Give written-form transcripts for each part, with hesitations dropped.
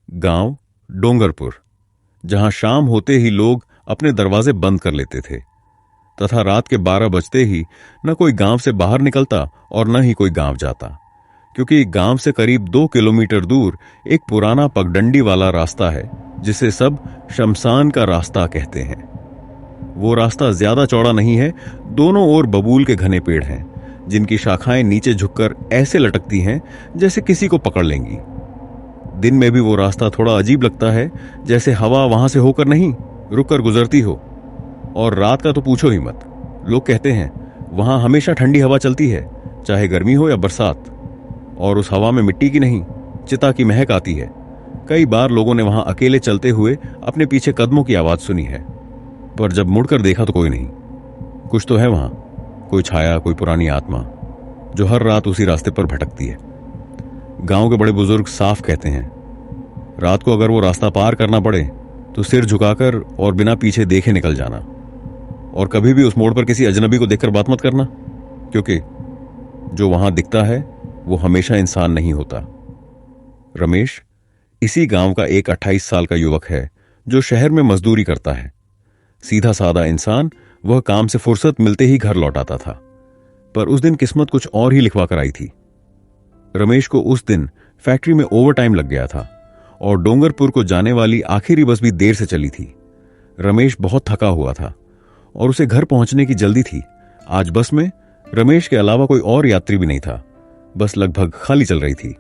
गांव डोंगरपुर, जहां शाम होते ही लोग अपने दरवाजे बंद कर लेते थे तथा रात के 12 बजते ही न कोई गांव से बाहर निकलता और न ही कोई गांव जाता, क्योंकि गांव से करीब 2 किलोमीटर दूर एक पुराना पगडंडी वाला रास्ता है जिसे सब शमशान का रास्ता कहते हैं। वो रास्ता ज्यादा चौड़ा नहीं है, दोनों ओर बबूल के घने पेड़ हैं जिनकी शाखाएं नीचे झुककर ऐसे लटकती हैं जैसे किसी को पकड़ लेंगी। दिन में भी वो रास्ता थोड़ा अजीब लगता है, जैसे हवा वहां से होकर नहीं रुककर गुजरती हो। और रात का तो पूछो ही मत। लोग कहते हैं वहां हमेशा ठंडी हवा चलती है, चाहे गर्मी हो या बरसात, और उस हवा में मिट्टी की नहीं चिता की महक आती है। कई बार लोगों ने वहां अकेले चलते हुए अपने पीछे कदमों की आवाज सुनी है, पर जब मुड़कर देखा तो कोई नहीं। कुछ तो है वहां, कोई छाया, कोई पुरानी आत्मा जो हर रात उसी रास्ते पर भटकती है। गांव के बड़े बुजुर्ग साफ कहते हैं, रात को अगर वो रास्ता पार करना पड़े तो सिर झुकाकर और बिना पीछे देखे निकल जाना, और कभी भी उस मोड़ पर किसी अजनबी को देखकर बात मत करना, क्योंकि जो वहां दिखता है वो हमेशा इंसान नहीं होता। रमेश इसी गांव का एक 28 साल का युवक है जो शहर में मजदूरी करता है। सीधा सादा इंसान, वह काम से फुर्सत मिलते ही घर लौट आता था। पर उस दिन किस्मत कुछ और ही लिखवा कर आई थी। रमेश को उस दिन फैक्ट्री में ओवरटाइम लग गया था और डोंगरपुर को जाने वाली आखिरी बस भी देर से चली थी। रमेश बहुत थका हुआ था और उसे घर पहुंचने की जल्दी थी। आज बस में रमेश के अलावा कोई और यात्री भी नहीं था। बस लगभग खाली चल रही थी।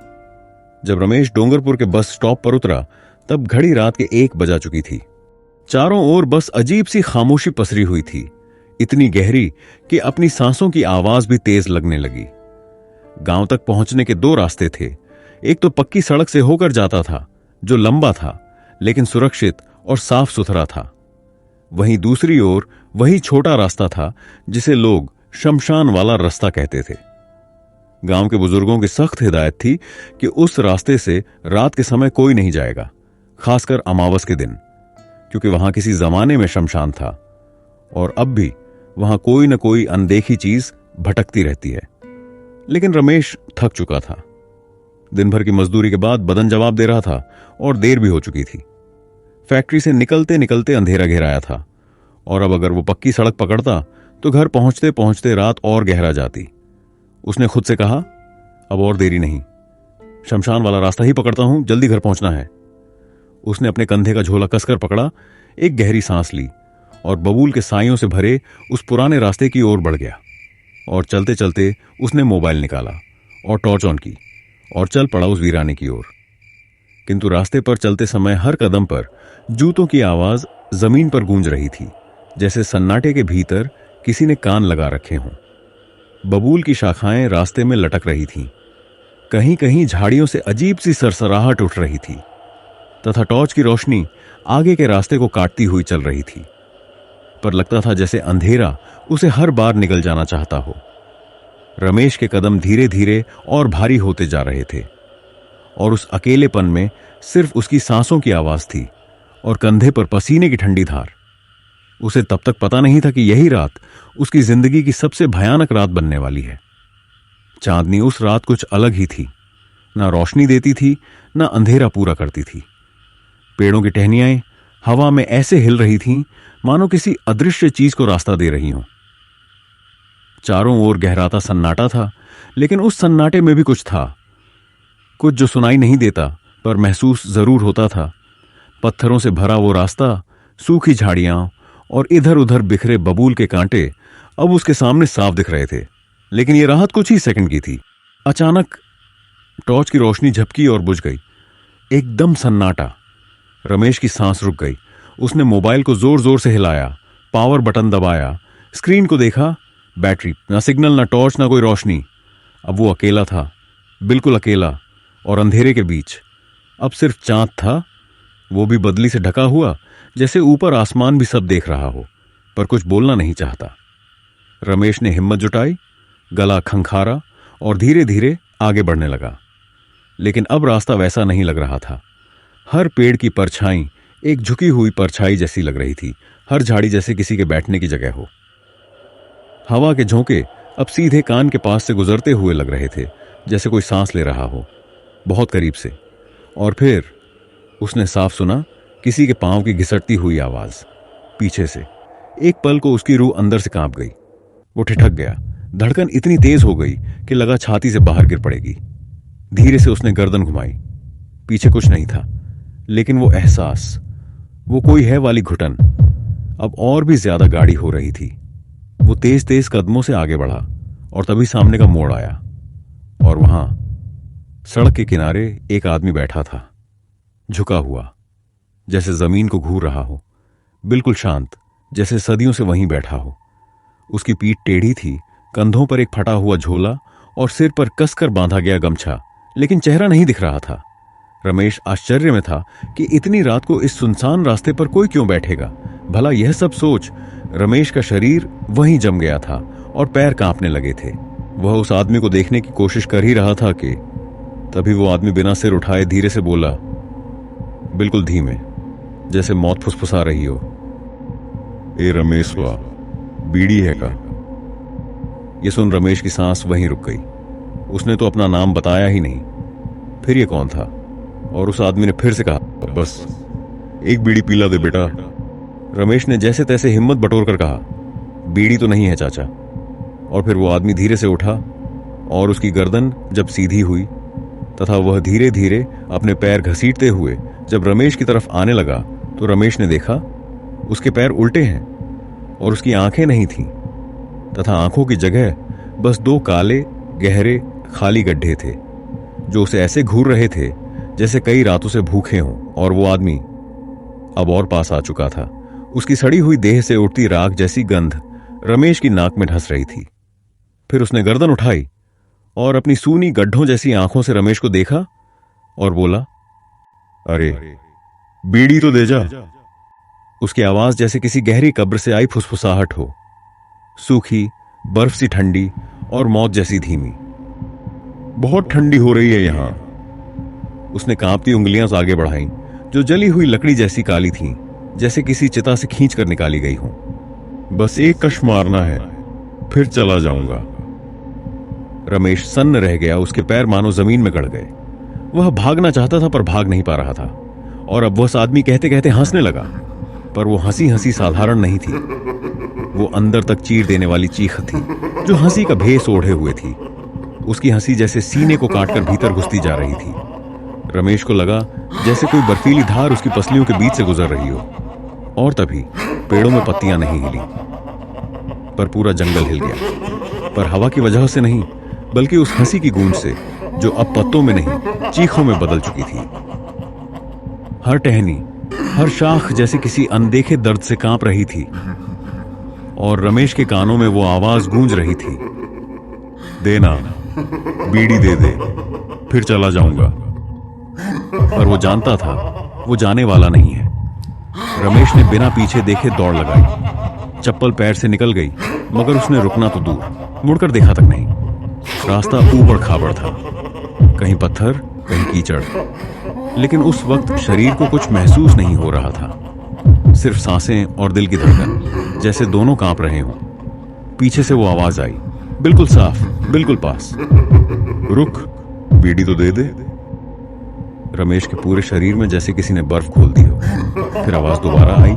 जब रमेश डोंगरपुर के बस स्टॉप पर उतरा तब घड़ी रात के 1 बजा चुकी थी। चारों ओर बस अजीब सी खामोशी पसरी हुई थी, इतनी गहरी कि अपनी सांसों की आवाज भी तेज लगने लगी। गांव तक पहुंचने के 2 रास्ते थे। एक तो पक्की सड़क से होकर जाता था जो लंबा था लेकिन सुरक्षित और साफ सुथरा था। वहीं दूसरी ओर वही छोटा रास्ता था जिसे लोग शमशान वाला रास्ता कहते थे। गांव के बुजुर्गों की सख्त हिदायत थी कि उस रास्ते से रात के समय कोई नहीं जाएगा, खासकर अमावस के दिन, क्योंकि वहां किसी जमाने में शमशान था और अब भी वहां कोई न कोई अनदेखी चीज भटकती रहती है। लेकिन रमेश थक चुका था। दिन भर की मजदूरी के बाद बदन जवाब दे रहा था और देर भी हो चुकी थी। फैक्ट्री से निकलते निकलते अंधेरा घेराया था और अब अगर वो पक्की सड़क पकड़ता तो घर पहुंचते पहुंचते रात और गहरा जाती। उसने खुद से कहा, अब और देरी नहीं, शमशान वाला रास्ता ही पकड़ता हूं, जल्दी घर पहुंचना है। उसने अपने कंधे का झोला कसकर पकड़ा, एक गहरी सांस ली और बबूल के साइयों से भरे उस पुराने रास्ते की ओर बढ़ गया। और चलते चलते उसने मोबाइल निकाला और टॉर्च ऑन की और चल पड़ा उस वीराने की ओर। किंतु रास्ते पर चलते समय हर कदम पर जूतों की आवाज जमीन पर गूंज रही थी, जैसे सन्नाटे के भीतर किसी ने कान लगा रखे हों। बबूल की शाखाएं रास्ते में लटक रही थीं। कहीं कहीं झाड़ियों से अजीब सी सरसराहट उठ रही थी तथा टॉर्च की रोशनी आगे के रास्ते को काटती हुई चल रही थी। पर लगता था जैसे अंधेरा उसे हर बार निगल जाना चाहता हो। रमेश के कदम धीरे धीरे और भारी होते जा रहे थे और उस अकेलेपन में सिर्फ उसकी सांसों की आवाज थी और कंधे पर पसीने की ठंडी धार। उसे तब तक पता नहीं था कि यही रात उसकी जिंदगी की सबसे भयानक रात बनने वाली है। चांदनी उस रात कुछ अलग ही थी, ना रोशनी देती थी, ना अंधेरा पूरा करती थी। पेड़ों की टहनियां हवा में ऐसे हिल रही थीं मानो किसी अदृश्य चीज को रास्ता दे रही हों। चारों ओर गहराता सन्नाटा था, लेकिन उस सन्नाटे में भी कुछ था, कुछ जो सुनाई नहीं देता पर महसूस जरूर होता था। पत्थरों से भरा वो रास्ता, सूखी झाड़ियां और इधर उधर बिखरे बबूल के कांटे अब उसके सामने साफ दिख रहे थे। लेकिन ये राहत कुछ ही सेकंड की थी। अचानक टॉर्च की रोशनी झपकी और बुझ गई। एकदम सन्नाटा। रमेश की सांस रुक गई। उसने मोबाइल को जोर जोर से हिलाया, पावर बटन दबाया, स्क्रीन को देखा। बैटरी, ना सिग्नल, ना टॉर्च, ना कोई रोशनी। अब वो अकेला था, बिल्कुल अकेला, और अंधेरे के बीच अब सिर्फ चांद था, वो भी बदली से ढका हुआ, जैसे ऊपर आसमान भी सब देख रहा हो पर कुछ बोलना नहीं चाहता। रमेश ने हिम्मत जुटाई, गला खंखारा और धीरे धीरे आगे बढ़ने लगा। लेकिन अब रास्ता वैसा नहीं लग रहा था। हर पेड़ की परछाई एक झुकी हुई परछाई जैसी लग रही थी, हर झाड़ी जैसे किसी के बैठने की जगह हो। हवा के झोंके अब सीधे कान के पास से गुजरते हुए लग रहे थे, जैसे कोई सांस ले रहा हो, बहुत करीब से। और फिर उसने साफ सुना किसी के पांव की घिसटती हुई आवाज पीछे से। एक पल को उसकी रूह अंदर से कांप गई। वो ठिठक गया। धड़कन इतनी तेज हो गई कि लगा छाती से बाहर गिर पड़ेगी। धीरे से उसने गर्दन घुमाई। पीछे कुछ नहीं था, लेकिन वो एहसास, वो कोई है वाली घुटन अब और भी ज्यादा गाढ़ी हो रही थी। वो तेज तेज कदमों से आगे बढ़ा और तभी सामने का मोड़ आया और वहां सड़क के किनारे एक आदमी बैठा था, झुका हुआ, जैसे जमीन को घूर रहा हो, बिल्कुल शांत, जैसे सदियों से वहीं बैठा हो। उसकी पीठ टेढ़ी थी, कंधों पर एक फटा हुआ झोला और सिर पर कसकर बांधा गया गमछा, लेकिन चेहरा नहीं दिख रहा था। रमेश आश्चर्य में था कि इतनी रात को इस सुनसान रास्ते पर कोई क्यों बैठेगा। भला यह सब सोच रमेश का शरीर वहीं जम गया था और पैर कांपने लगे थे। वह उस आदमी को देखने की कोशिश कर ही रहा था कि तभी वो आदमी बिना सिर उठाए धीरे से बोला, बिल्कुल धीमे, जैसे मौत फुसफुसा रही हो, ए रमेशवा, बीड़ी है का? ये सुन रमेश की सांस वहीं रुक गई। उसने तो अपना नाम बताया ही नहीं, फिर ये कौन था? और उस आदमी ने फिर से कहा, बस एक बीड़ी पीला दे बेटा। रमेश ने जैसे तैसे हिम्मत बटोर कर कहा, बीड़ी तो नहीं है चाचा। और फिर वो आदमी धीरे से उठा और उसकी गर्दन जब सीधी हुई तथा वह धीरे धीरे अपने पैर घसीटते हुए जब रमेश की तरफ आने लगा तो रमेश ने देखा उसके पैर उल्टे हैं और उसकी आंखें नहीं थीं तथा आंखों की जगह बस दो काले गहरे खाली गड्ढे थे जो उसे ऐसे घूर रहे थे जैसे कई रातों से भूखे हों। और वो आदमी अब और पास आ चुका था। उसकी सड़ी हुई देह से उठती राख जैसी गंध रमेश की नाक में ढस रही थी। फिर उसने गर्दन उठाई और अपनी सूनी गड्ढों जैसी आंखों से रमेश को देखा और बोला, अरे बीड़ी तो दे जा। उसकी आवाज जैसे किसी गहरी कब्र से आई फुसफुसाहट हो, सूखी, बर्फ सी ठंडी और मौत जैसी धीमी। बहुत ठंडी हो रही है यहां। उसने कांपती उंगलियां आगे बढ़ाईं, जो जली हुई लकड़ी जैसी काली थीं, जैसे किसी चिता से खींच कर निकाली गई हों। बस एक कश मारना है, फिर चला जाऊंगा। रमेश सन्न रह गया। उसके पैर मानो जमीन में गड़ गए। वह भागना चाहता था पर भाग नहीं पा रहा था। और अब वह आदमी कहते कहते हंसने लगा, पर वो हंसी हंसी साधारण नहीं थी। वो अंदर तक चीर देने वाली चीख थी जो हंसी का भेस ओढ़े हुए थी। उसकी हंसी जैसे सीने को काटकर भीतर घुसती जा रही थी। रमेश को लगा जैसे कोई बर्फीली धार उसकी पसलियों के बीच से गुजर रही हो। और तभी पेड़ों में पत्तियां नहीं हिली, पर पूरा जंगल हिल गया। पर हवा की वजह से नहीं, बल्कि उस हंसी की गूंज से जो अब पत्तों में नहीं चीखों में बदल चुकी थी। हर टहनी, हर शाख जैसे किसी अनदेखे दर्द से कांप रही थी। और रमेश के कानों में वो आवाज गूंज रही थी, देना, बीड़ी दे दे, फिर चला जाऊंगा। पर वो जानता था वो जाने वाला नहीं है। रमेश ने बिना पीछे देखे दौड़ लगाई। चप्पल पैर से निकल गई, मगर उसने रुकना तो दूर, मुड़कर देखा तक नहीं। रास्ता ऊबड़ खाबड़ था, कहीं पत्थर, कहीं कीचड़। लेकिन उस वक्त शरीर को कुछ महसूस नहीं हो रहा था, सिर्फ सांसें और दिल की धड़कन, जैसे दोनों कांप रहे हों। पीछे से वो आवाज आई, बिल्कुल साफ, बिल्कुल पास, रुक, बीड़ी तो दे दे। रमेश के पूरे शरीर में जैसे किसी ने बर्फ खोल दी हो। फिर आवाज दोबारा आई,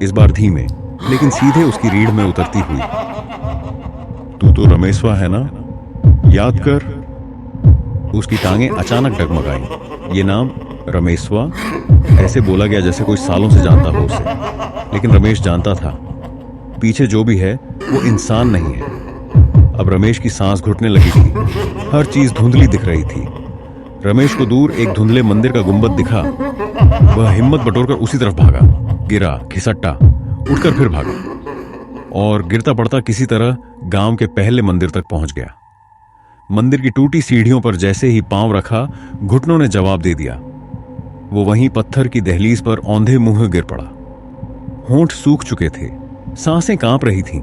इस बार धीमे, लेकिन सीधे उसकी रीढ़ में उतरती हुई, तू तो रमेशवा है ना, याद कर। उसकी टांगें अचानक डगमगाई। ये नाम रमेशवा ऐसे बोला गया जैसे कोई सालों से जानता हो उसे। लेकिन रमेश जानता था पीछे जो भी है वो इंसान नहीं है। अब रमेश की सांस घुटने लगी थी। हर चीज धुंधली दिख रही थी। रमेश को दूर एक धुंधले मंदिर का गुंबद दिखा। वह हिम्मत बटोरकर उसी तरफ भागा, गिरा, खिसट्टा, उठकर फिर भागा और गिरता पड़ता किसी तरह गांव के पहले मंदिर तक पहुंच गया। मंदिर की टूटी सीढ़ियों पर जैसे ही पांव रखा, घुटनों ने जवाब दे दिया। वो वहीं पत्थर की दहलीज पर औंधे मुंह गिर पड़ा। होंठ सूख चुके थे, सांसें कांप रही थीं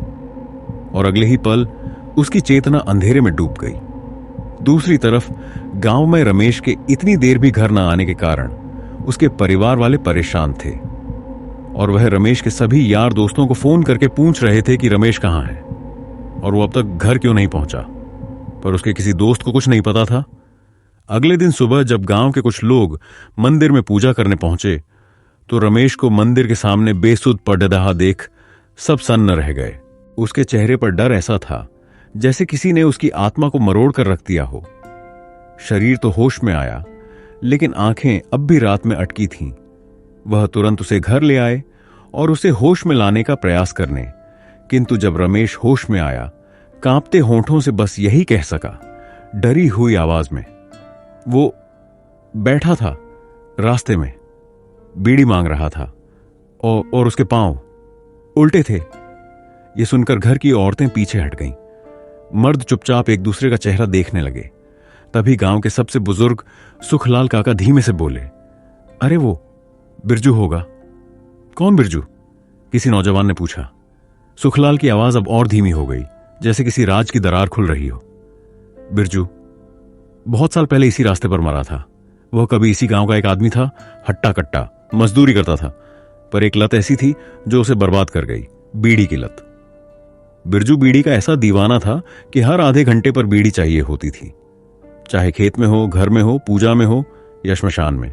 और अगले ही पल उसकी चेतना अंधेरे में डूब गई। दूसरी तरफ गांव में रमेश के इतनी देर भी घर न आने के कारण उसके परिवार वाले परेशान थे और वह रमेश के सभी यार दोस्तों को फोन करके पूछ रहे थे कि रमेश कहां है और वो अब तक घर क्यों नहीं पहुंचा। पर उसके किसी दोस्त को कुछ नहीं पता था। अगले दिन सुबह जब गांव के कुछ लोग मंदिर में पूजा करने पहुंचे तो रमेश को मंदिर के सामने बेसुध पड़दहा देख सब सन्न रह गए। उसके चेहरे पर डर ऐसा था जैसे किसी ने उसकी आत्मा को मरोड़ कर रख दिया हो। शरीर तो होश में आया, लेकिन आंखें अब भी रात में अटकी थीं। वह तुरंत उसे घर ले आए और उसे होश में लाने का प्रयास करने, किंतु जब रमेश होश में आया, कांपते होंठों से बस यही कह सका, डरी हुई आवाज में, वो बैठा था रास्ते में, बीड़ी मांग रहा था और उसके पांव उल्टे थे। ये सुनकर घर की औरतें पीछे हट गईं। मर्द चुपचाप एक दूसरे का चेहरा देखने लगे। तभी गांव के सबसे बुजुर्ग सुखलाल काका धीमे से बोले, अरे वो बिरजू होगा। कौन बिरजू? किसी नौजवान ने पूछा। सुखलाल की आवाज अब और धीमी हो गई, जैसे किसी राज की दरार खुल रही हो। बिरजू बहुत साल पहले इसी रास्ते पर मरा था। वह कभी इसी गांव का एक आदमी था, हट्टा कट्टा, मजदूरी करता था, पर एक लत ऐसी थी जो उसे बर्बाद कर गई, बीड़ी की लत। बिरजू बीड़ी का ऐसा दीवाना था कि हर आधे घंटे पर बीड़ी चाहिए होती थी, चाहे खेत में हो, घर में हो, पूजा में हो या श्मशान में।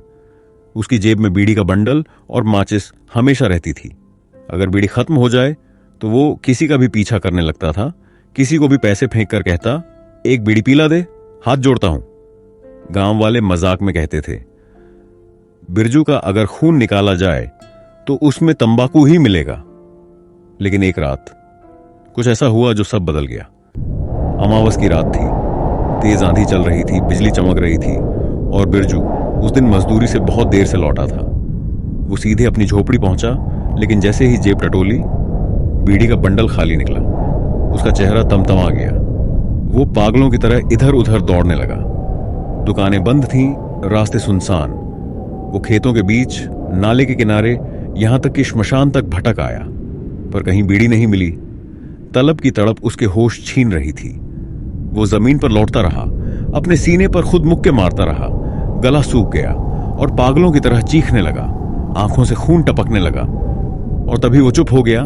उसकी जेब में बीड़ी का बंडल और माचिस हमेशा रहती थी। अगर बीड़ी खत्म हो जाए तो वो किसी का भी पीछा करने लगता था, किसी को भी पैसे फेंक कर कहता, एक बीड़ी पीला दे, हाथ जोड़ता हूं। गांव वाले मजाक में कहते थे, बिरजू का अगर खून निकाला जाए तो उसमें तंबाकू ही मिलेगा। लेकिन एक रात कुछ ऐसा हुआ जो सब बदल गया। अमावस की रात थी, तेज आंधी चल रही थी, बिजली चमक रही थी और बिरजू उस दिन मजदूरी से बहुत देर से लौटा था। वो सीधे अपनी झोपड़ी पहुंचा, लेकिन जैसे ही जेब टटोली, बीड़ी का बंडल खाली निकला। उसका चेहरा तमतमा गया। वो पागलों की तरह इधर उधर दौड़ने लगा। दुकानें बंद थीं, रास्ते सुनसान। वो खेतों के बीच, नाले के किनारे, यहां तक कि श्मशान तक भटक आया, पर कहीं बीड़ी नहीं मिली। तलब की तड़प उसके होश छीन रही थी। वो जमीन पर लौटता रहा, अपने सीने पर खुद मुक्के मारता रहा। गला सूख गया और पागलों की तरह चीखने लगा। आंखों से खून टपकने लगा और तभी वो चुप हो गया।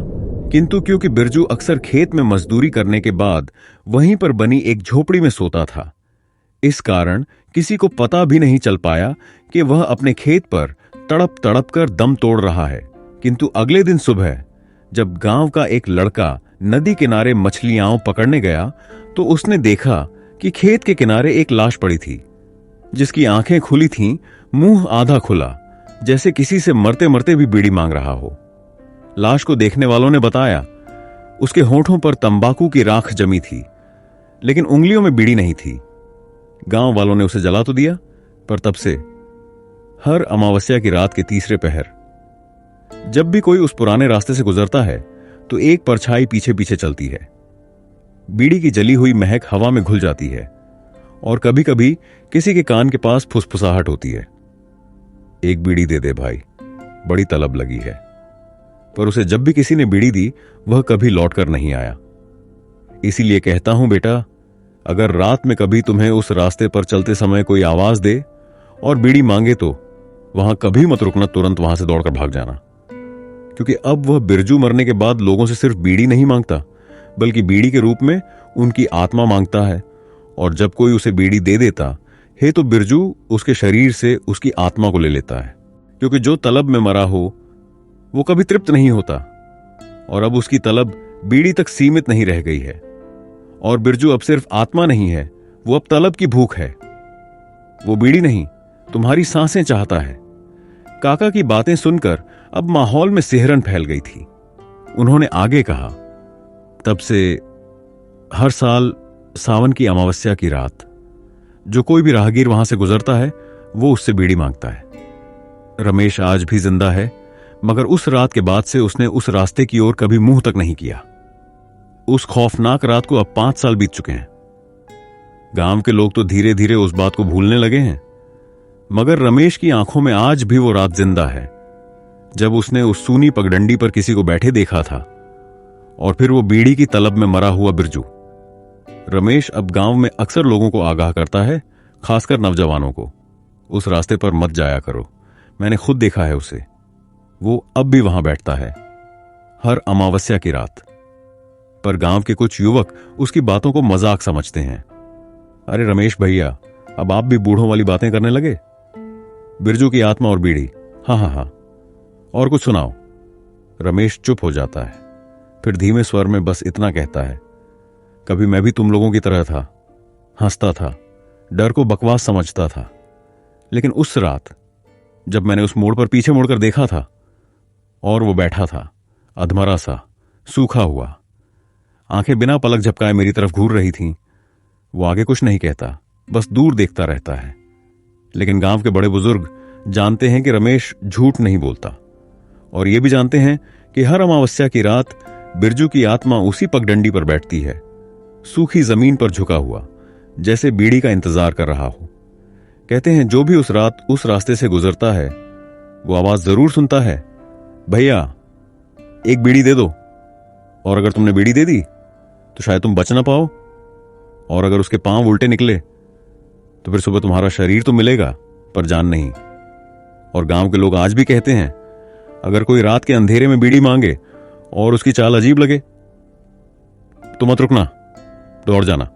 किंतु क्योंकि बिरजू अक्सर खेत में मजदूरी करने के बाद वहीं पर बनी एक झोपड़ी में सोता था, इस कारण किसी को पता भी नहीं चल पाया कि वह अपने खेत पर तड़प तड़प कर दम तोड़ रहा है। किंतु अगले दिन सुबह जब गांव का एक लड़का नदी किनारे मछलियां पकड़ने गया तो उसने देखा कि खेत के किनारे एक लाश पड़ी थी, जिसकी आंखें खुली थीं, मुंह आधा खुला, जैसे किसी से मरते मरते भी बीड़ी मांग रहा हो। लाश को देखने वालों ने बताया, उसके होंठों पर तंबाकू की राख जमी थी, लेकिन उंगलियों में बीड़ी नहीं थी। गांव वालों ने उसे जला तो दिया, पर तब से हर अमावस्या की रात के तीसरे पहर जब भी कोई उस पुराने रास्ते से गुजरता है तो एक परछाई पीछे पीछे चलती है। बीड़ी की जली हुई महक हवा में घुल जाती है और कभी कभी किसी के कान के पास फुसफुसाहट होती है, एक बीड़ी दे दे भाई, बड़ी तलब लगी है। पर उसे जब भी किसी ने बीड़ी दी, वह कभी लौटकर नहीं आया। इसीलिए कहता हूं बेटा, अगर रात में कभी तुम्हें उस रास्ते पर चलते समय कोई आवाज दे और बीड़ी मांगे तो वहां कभी मत रुकना, तुरंत वहां से दौड़कर भाग जाना। क्योंकि अब वह बिरजू मरने के बाद लोगों से सिर्फ बीड़ी नहीं मांगता, बल्कि बीड़ी के रूप में उनकी आत्मा मांगता है। और जब कोई उसे बीड़ी दे देता है तो बिरजू उसके शरीर से उसकी आत्मा को ले लेता है। क्योंकि जो तलब में मरा हो वो कभी तृप्त नहीं होता, और अब उसकी तलब बीड़ी तक सीमित नहीं रह गई है। और बिरजू अब सिर्फ आत्मा नहीं है, वो अब तलब की भूख है। वो बीड़ी नहीं, तुम्हारी सांसें चाहता है। काका की बातें सुनकर अब माहौल में सिहरन फैल गई थी। उन्होंने आगे कहा, तब से हर साल सावन की अमावस्या की रात जो कोई भी राहगीर वहां से गुजरता है वो उससे बीड़ी मांगता है। रमेश आज भी जिंदा है, मगर उस रात के बाद से उसने उस रास्ते की ओर कभी मुंह तक नहीं किया। उस खौफनाक रात को अब 5 साल बीत चुके हैं। गांव के लोग तो धीरे धीरे उस बात को भूलने लगे हैं, मगर रमेश की आंखों में आज भी वो रात जिंदा है जब उसने उस सूनी पगडंडी पर किसी को बैठे देखा था, और फिर वो बीड़ी की तलब में मरा हुआ बिरजू। रमेश अब गांव में अक्सर लोगों को आगाह करता है, खासकर नौजवानों को, उस रास्ते पर मत जाया करो। मैंने खुद देखा है उसे, वो अब भी वहां बैठता है हर अमावस्या की रात। पर गांव के कुछ युवक उसकी बातों को मजाक समझते हैं। अरे रमेश भैया, अब आप भी बूढ़ों वाली बातें करने लगे। बिरजू की आत्मा और बीड़ी, हाँ हाँ हाँ, और कुछ सुनाओ। रमेश चुप हो जाता है, फिर धीमे स्वर में बस इतना कहता है, कभी मैं भी तुम लोगों की तरह था, हंसता था, डर को बकवास समझता था। लेकिन उस रात जब मैंने उस मोड़ पर पीछे मुड़कर देखा था और वो बैठा था, अधमरा सा, सूखा हुआ, आंखें बिना पलक झपकाए मेरी तरफ घूर रही थीं। वो आगे कुछ नहीं कहता, बस दूर देखता रहता है। लेकिन गांव के बड़े बुजुर्ग जानते हैं कि रमेश झूठ नहीं बोलता, और ये भी जानते हैं कि हर अमावस्या की रात बिरजू की आत्मा उसी पगडंडी पर बैठती है, सूखी जमीन पर झुका हुआ, जैसे बीड़ी का इंतजार कर रहा हो। कहते हैं जो भी उस रात उस रास्ते से गुजरता है वो आवाज जरूर सुनता है, भैया एक बीड़ी दे दो। और अगर तुमने बीड़ी दे दी तो शायद तुम बच ना पाओ, और अगर उसके पांव उल्टे निकले तो फिर सुबह तुम्हारा शरीर तो मिलेगा पर जान नहीं। और गांव के लोग आज भी कहते हैं, अगर कोई रात के अंधेरे में बीड़ी मांगे और उसकी चाल अजीब लगे तो मत रुकना, दौड़ जाना,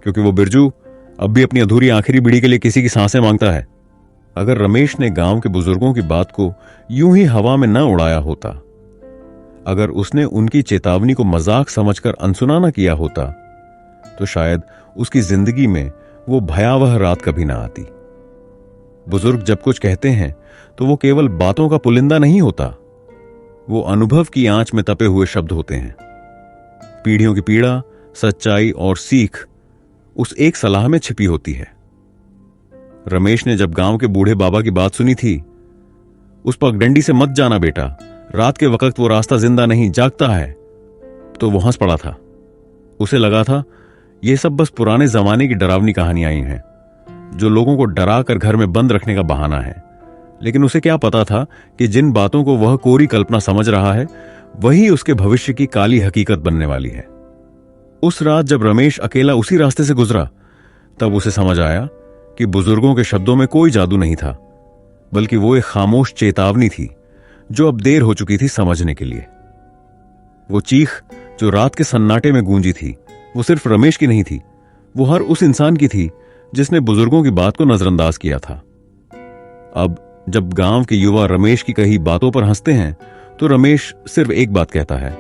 क्योंकि वो बिरजू अब भी अपनी अधूरी आखिरी बीड़ी के लिए किसी की सांसें मांगता है। अगर रमेश ने गांव के बुजुर्गों की बात को यूं ही हवा में न उड़ाया होता, अगर उसने उनकी चेतावनी को मजाक समझकर अनसुना न किया होता, तो शायद उसकी जिंदगी में वो भयावह रात कभी ना आती। बुजुर्ग जब कुछ कहते हैं तो वो केवल बातों का पुलिंदा नहीं होता, वो अनुभव की आंच में तपे हुए शब्द होते हैं। पीढ़ियों की पीड़ा, सच्चाई और सीख उस एक सलाह में छिपी होती है। रमेश ने जब गांव के बूढ़े बाबा की बात सुनी थी, उस पगडंडी से मत जाना बेटा, रात के वक्त वो रास्ता जिंदा नहीं जागता है, तो वो हंस पड़ा था। उसे लगा था ये सब बस पुराने जमाने की डरावनी कहानियां ही हैं, जो लोगों को डरा कर घर में बंद रखने का बहाना है। लेकिन उसे क्या पता था कि जिन बातों को वह कोरी कल्पना समझ रहा है वही उसके भविष्य की काली हकीकत बनने वाली है। उस रात जब रमेश अकेला उसी रास्ते से गुजरा, तब उसे समझ आया कि बुजुर्गों के शब्दों में कोई जादू नहीं था, बल्कि वो एक खामोश चेतावनी थी जो अब देर हो चुकी थी समझने के लिए। वो चीख जो रात के सन्नाटे में गूंजी थी, वो सिर्फ रमेश की नहीं थी, वो हर उस इंसान की थी जिसने बुजुर्गों की बात को नजरअंदाज किया था। अब जब गांव के युवा रमेश की कही बातों पर हंसते हैं, तो रमेश सिर्फ एक बात कहता है,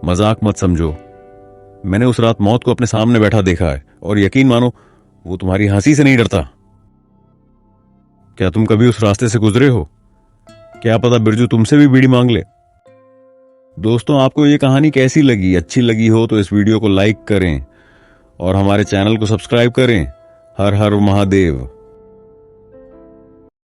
मजाक मत समझो, मैंने उस रात मौत को अपने सामने बैठा देखा है, और यकीन मानो वो तुम्हारी हंसी से नहीं डरता। क्या तुम कभी उस रास्ते से गुजरे हो? क्या पता बिरजू तुमसे भी बीड़ी मांग ले। दोस्तों, आपको ये कहानी कैसी लगी? अच्छी लगी हो तो इस वीडियो को लाइक करें और हमारे चैनल को सब्सक्राइब करें। हर हर महादेव।